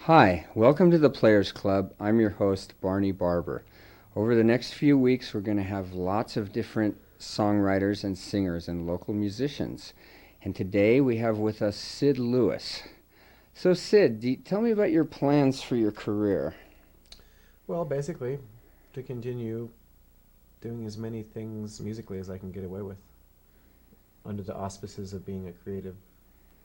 Hi, welcome to the Players Club. I'm your host, Barney Barber. Over the next few weeks, we're going to have lots of different songwriters and singers and local musicians. And today we have with us Sid Lewis. So Sid, tell me about your plans for your career. Well, basically, to continue doing as many things musically as I can get away with, under the auspices of being a creative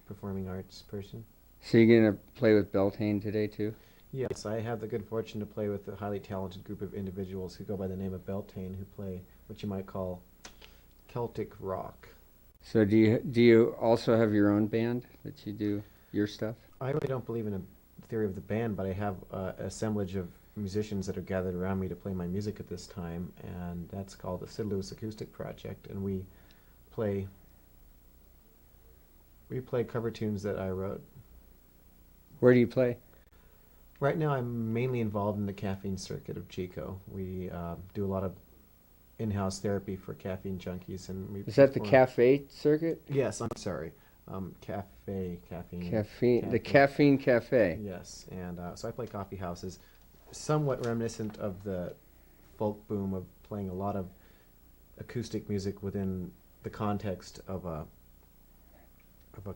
performing arts person. So you're going to play with Beltane today too? Yes, I have the good fortune to play with a highly talented group of individuals who go by the name of Beltane, who play what you might call Celtic rock. So do you also have your own band that you do your stuff? I really don't believe in a theory of the band, but I have an assemblage of musicians that are gathered around me to play my music at this time, and that's called the Sid Lewis Acoustic Project, and we play cover tunes that I wrote. Where do you play? Right now I'm mainly involved in the caffeine circuit of Chico. We do a lot of in-house therapy for caffeine junkies. Is that the cafe circuit? Yes, I'm sorry. Caffeine. The Caffeine Cafe. Yes, and so I play coffee houses, somewhat reminiscent of the folk boom of playing a lot of acoustic music within the context of a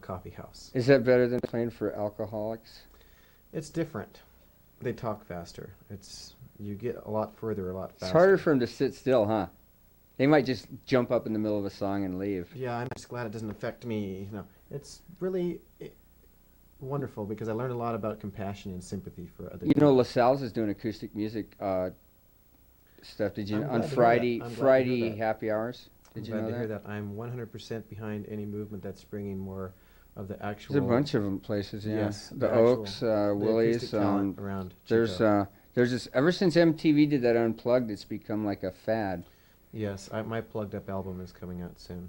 coffee house. Is that better than playing for alcoholics? It's different. They talk faster. You get a lot further, a lot faster. It's harder for them to sit still, huh? They might just jump up in the middle of a song and leave. Yeah, I'm just glad it doesn't affect me. No, it's really wonderful because I learned a lot about compassion and sympathy for other people. You know, LaSalle's is doing acoustic music stuff. Did you on Friday happy hours? Did you know that? I'm glad to hear that. I'm 100% behind any movement that's bringing more of the actual. There's a bunch of them places, yeah. Yes, the Oaks, Willie's. Around there's this. Ever since MTV did that Unplugged, it's become like a fad. Yes, my plugged up album is coming out soon.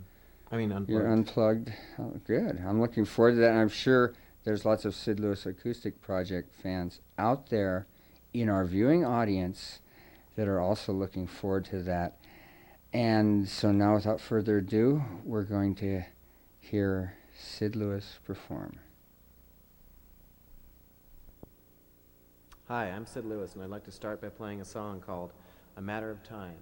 I mean, Unplugged. You're Unplugged. Oh, good. I'm looking forward to that. And I'm sure there's lots of Sid Lewis Acoustic Project fans out there in our viewing audience that are also looking forward to that. And so now, without further ado, we're going to hear Sid Lewis perform. Hi, I'm Sid Lewis, and I'd like to start by playing a song called A Matter of Time.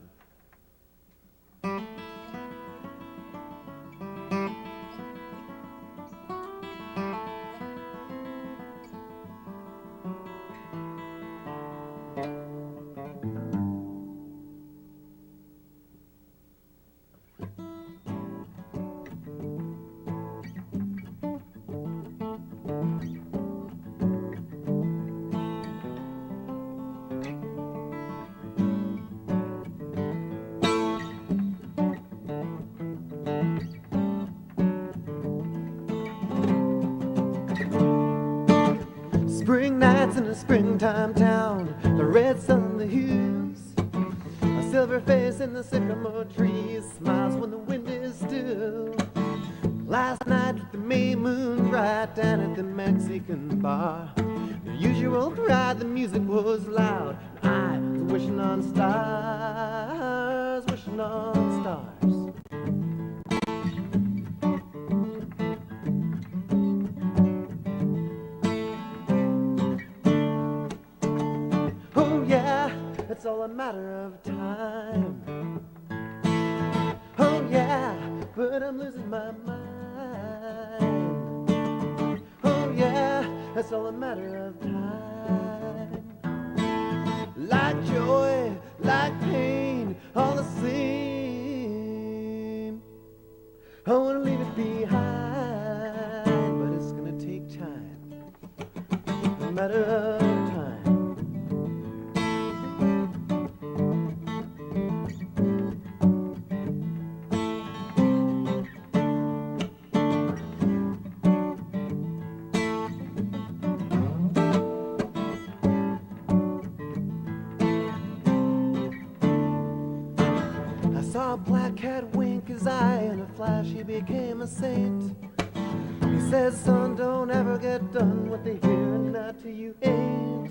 Spring nights in a springtime town, the red sun, the hues, a silver face in the sycamore trees, smiles when the wind is still. Last night with the May moon bright down at the Mexican bar, the usual crowd, the music was loud, and I was wishing on stars, wishing on stars. It's all a matter of time. Oh yeah, but I'm losing my mind. Oh yeah, it's all a matter of time. Like joy, like pain, all the same. I wanna leave it behind, but it's gonna take time. A matter of time. Saw a black cat wink his eye, in a flash he became a saint. He says, son, don't ever get done what they hear, and not till you ain't.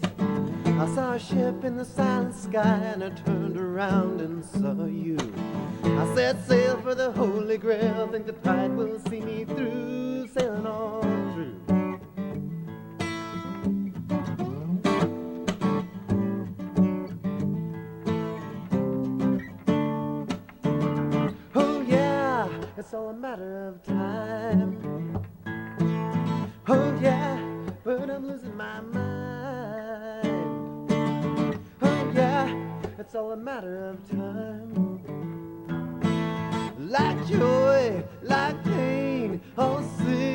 I saw a ship in the silent sky, and I turned around and saw you. I said, sail for the Holy Grail, think the tide will see me through, sailing on through. but I'm losing my mind. Oh yeah, it's all a matter of time. Like joy, like pain, all the same.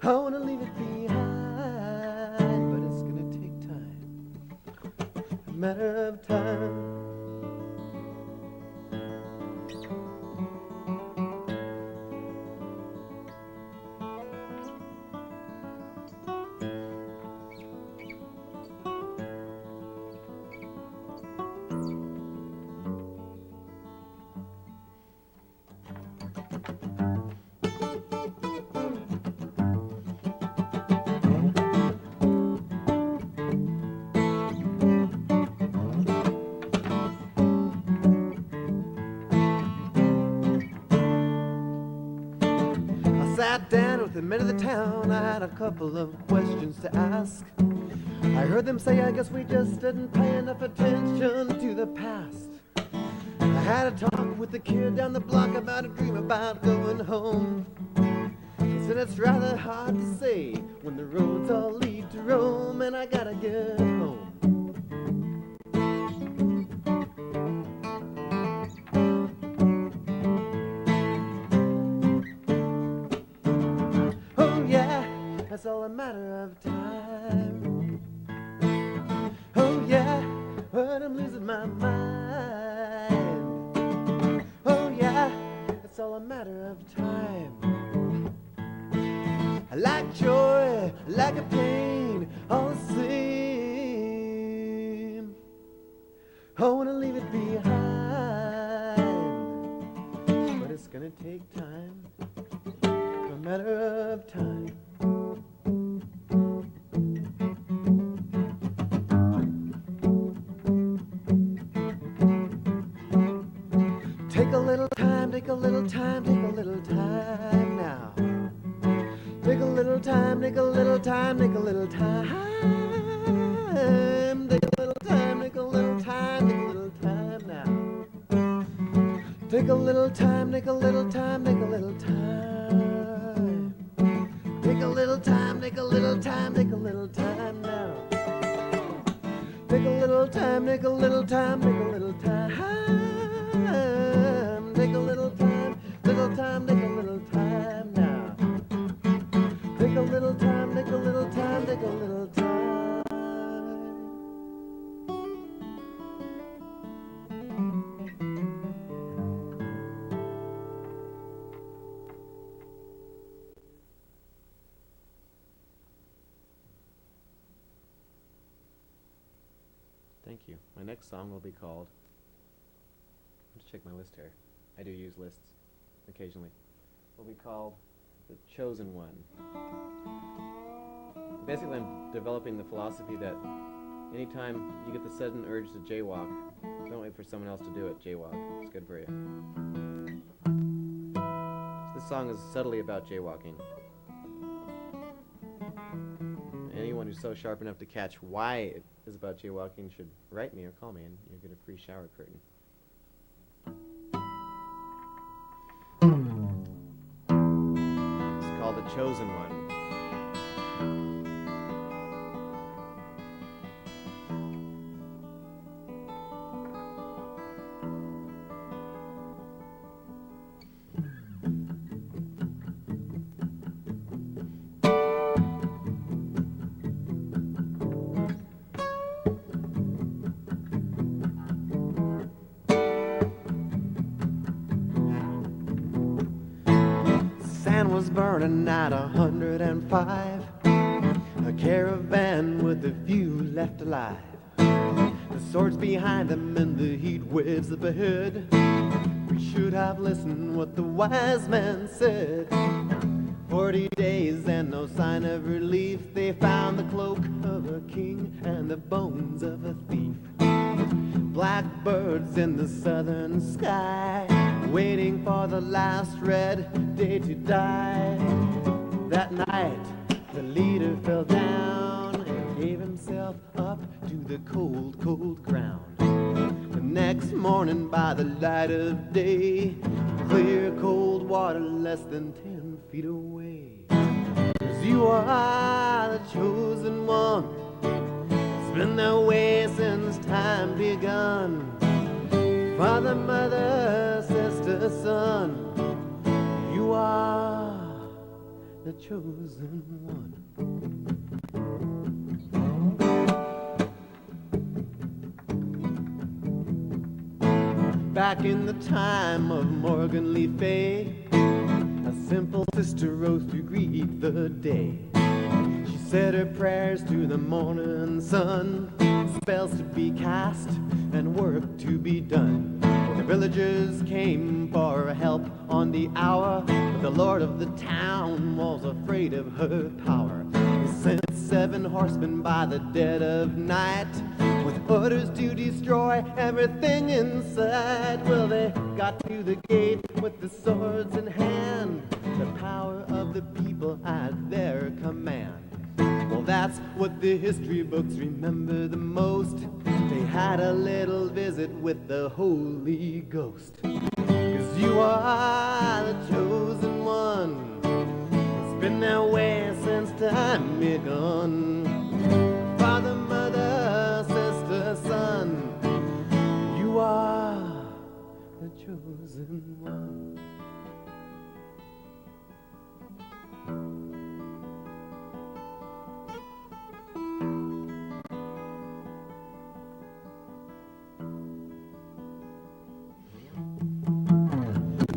I wanna leave it behind, but it's gonna take time. A matter of time. Sat down with the men of the town. I had a couple of questions to ask. I heard them say, I guess we just didn't pay enough attention to the past. I had a talk with the kid down the block about a dream about going home. He said it's rather hard to say when the roads all lead to Rome, and I gotta get home. It's all a matter of time. Oh yeah, but I'm losing my mind. Oh yeah, it's all a matter of time. Like joy, like a pain, all the same. I wanna leave it behind, but it's gonna take time. A matter of time. Take a little time, take a little time, take a little time now. Take a little time, take a little time, take a little time. Take a little time, take a little time, take a little time now. Take a little time, take a little time, take a little time. Take a little time, take a little time, take a little time now. Take a little time, take a little time, take a little time. Take a little time, take a little time now. Take a little time, take a little time, take a little time. Thank you. My next song will be called, let's check my list here. I do use lists occasionally. Will be called The Chosen One. Basically, I'm developing the philosophy that anytime you get the sudden urge to jaywalk, don't wait for someone else to do it. Jaywalk. It's good for you. So this song is subtly about jaywalking. Anyone who's so sharp enough to catch why it is about jaywalking should write me or call me, and you'll get a free shower curtain. It's called The Chosen One. Was burning at 105, a caravan with a few left alive, the swords behind them and the heat waves up ahead. We should have listened what the wise man said. 40 days and no sign of relief. They found the cloak of a king and the bones of a thief. Blackbirds in the southern sky, waiting for the last red day to die. That night, the leader fell down and gave himself up to the cold, cold ground. The next morning, by the light of day, clear, cold water less than 10 feet away. you are the chosen one. It's been that way since time begun. Father, mother, sister, son, you are the chosen one. Back in the time of Morgan Le Fay, a simple sister rose to greet the day. She said her prayers to the morning sun, spells to be cast and work to be done. For the villagers came for help on the hour, but the lord of the town was afraid of her power. He sent 7 horsemen by the dead of night, with orders to destroy everything in sight. Well, they got to the gate with the swords in hand, the power of the people at their command. Well, that's what the history books remember the most. They had a little visit with the Holy Ghost. 'Cause you are the chosen one. It's been that way since time begun. Father, mother, sister, son, you are the chosen one.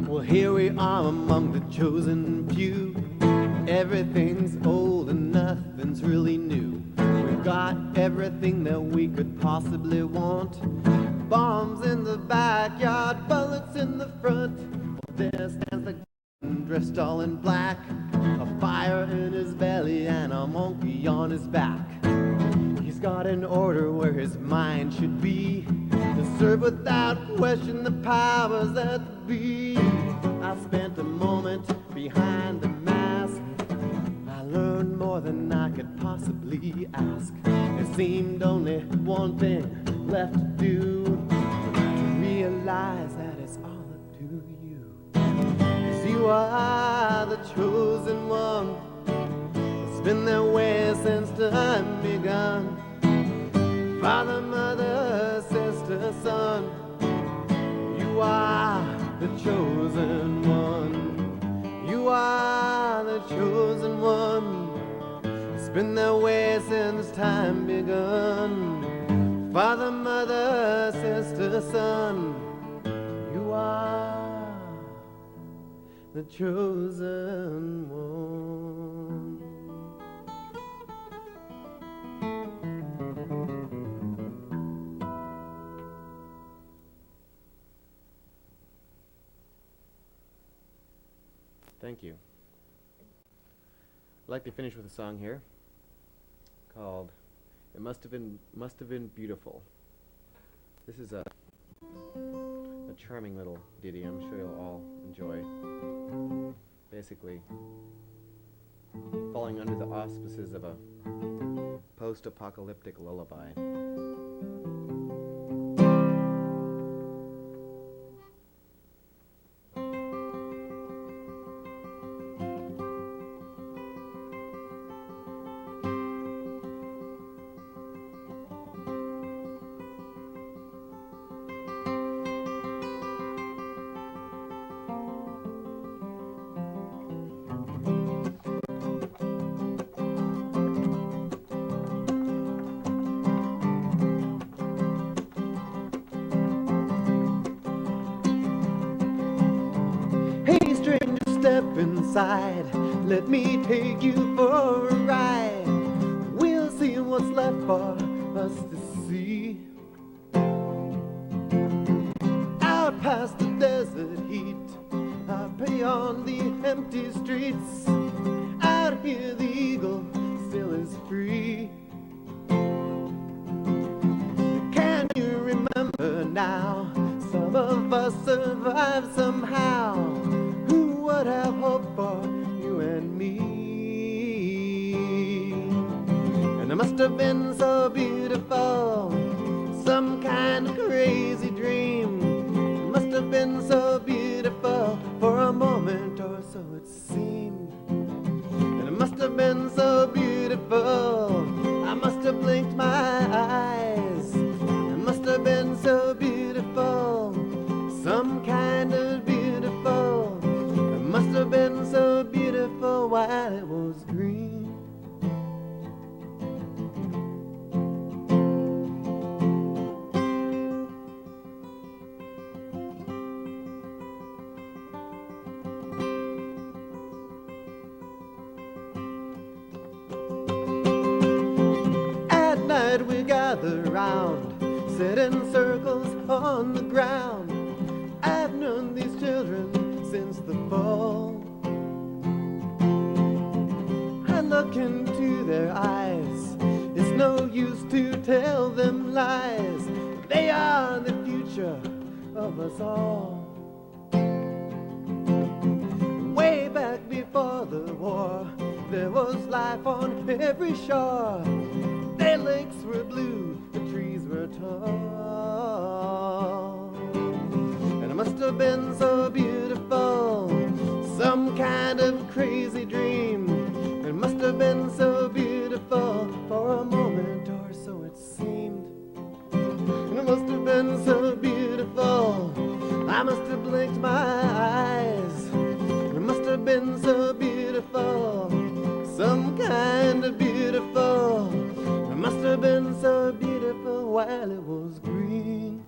Well, here we are among the chosen few. Everything's old and nothing's really new. We've got everything that we could possibly want. Bombs in the backyard, bullets in the front. Well, there stands the gun, dressed all in black, a fire in his belly and a monkey on his back. He's got an order where his mind should be, to serve without question the powers that be. I spent a moment behind the mask. I learned more than I could possibly ask. There seemed only one thing left to do, to realize that it's all up to you. 'Cause you are the chosen one. It's been that way since time begun. Father, mother, sister, son, you are the chosen one. You are the chosen one. It's been that way since time begun. Father, mother, sister, son, you are the chosen one. Thank you. I'd like to finish with a song here called "It Must Have Been Beautiful." This is a charming little ditty I'm sure you'll all enjoy. Basically, falling under the auspices of a post-apocalyptic lullaby. Step inside, let me take you for a ride. We'll see what's left for us to see. Out past the desert heat, out beyond the empty streets. Out here the eagle still is free. Can you remember now? Some of us survived somehow. Would have hope for you and me. And it must have been so beautiful, some kind of crazy dream. It must have been so beautiful for a moment or so it seemed. And it must have have been so beautiful. I must have blinked my eyes. It must have been so beautiful. Some kind of beautiful. It must have been so beautiful while it was green. We gather round, sit in circles on the ground. I've known these children since the fall. I look into their eyes. It's no use to tell them lies. They are the future of us all. Way back before the war, there was life on every shore. Their lakes were blue, the trees were tall. And it must have been so beautiful, some kind of crazy dream. It must have been so beautiful, for a moment or so it seemed. And it must have been so beautiful, I must have blinked my eyes. It must have been so beautiful, some kind of beautiful. It must have been so beautiful while it was green.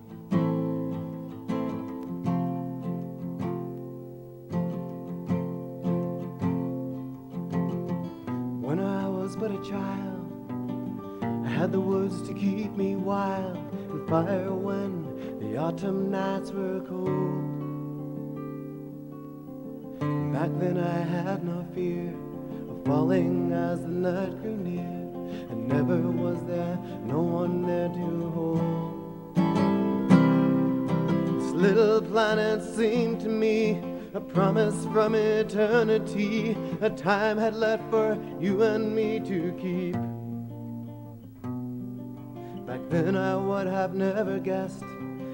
When I was but a child, I had the woods to keep me wild, and fire when the autumn nights were cold. Back then I had no fear of falling as the night grew near. And never was there no one there to hold. This little planet seemed to me a promise from eternity. A time had left for you and me to keep. Back then I would have never guessed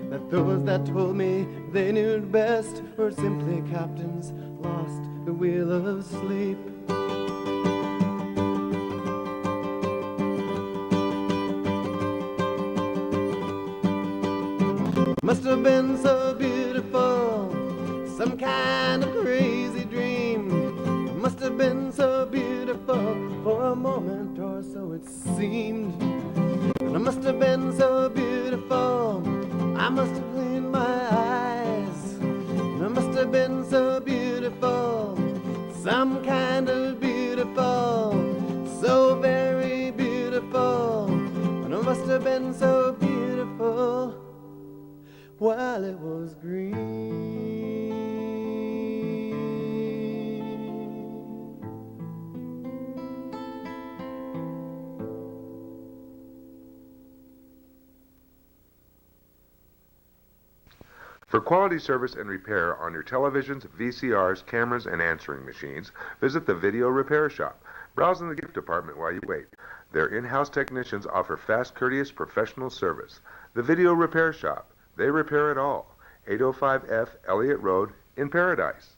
that those that told me they knew best were simply captains lost the wheel of sleep. Must have been so beautiful, some kind of crazy dream. It must have been so beautiful, for a moment or so it seemed. And it must have been so beautiful, I must have cleaned my eyes. And it must have been so beautiful, some kind of beautiful, so very beautiful. And it must have been so beautiful while it was green. For quality service and repair on your televisions, VCRs, cameras, and answering machines, visit the Video Repair Shop. Browse in the gift department while you wait. Their in-house technicians offer fast, courteous, professional service. The Video Repair Shop. They repair it all. 805 F Elliott Road in Paradise.